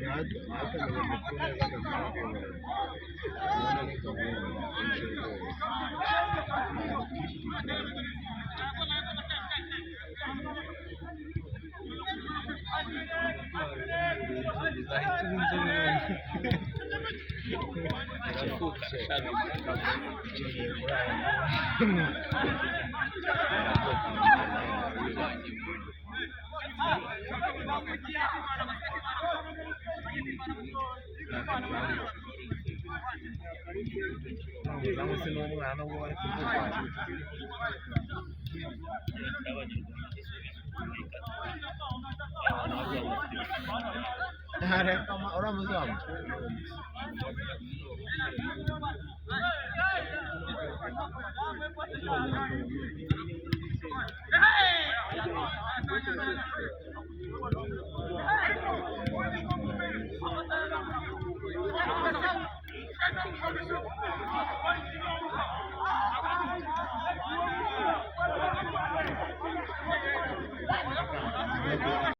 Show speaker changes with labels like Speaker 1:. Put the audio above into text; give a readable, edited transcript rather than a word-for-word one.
Speaker 1: hata nimekuona kama mwanamke naona niko vamos se não lá não vai ada orang Muslim hey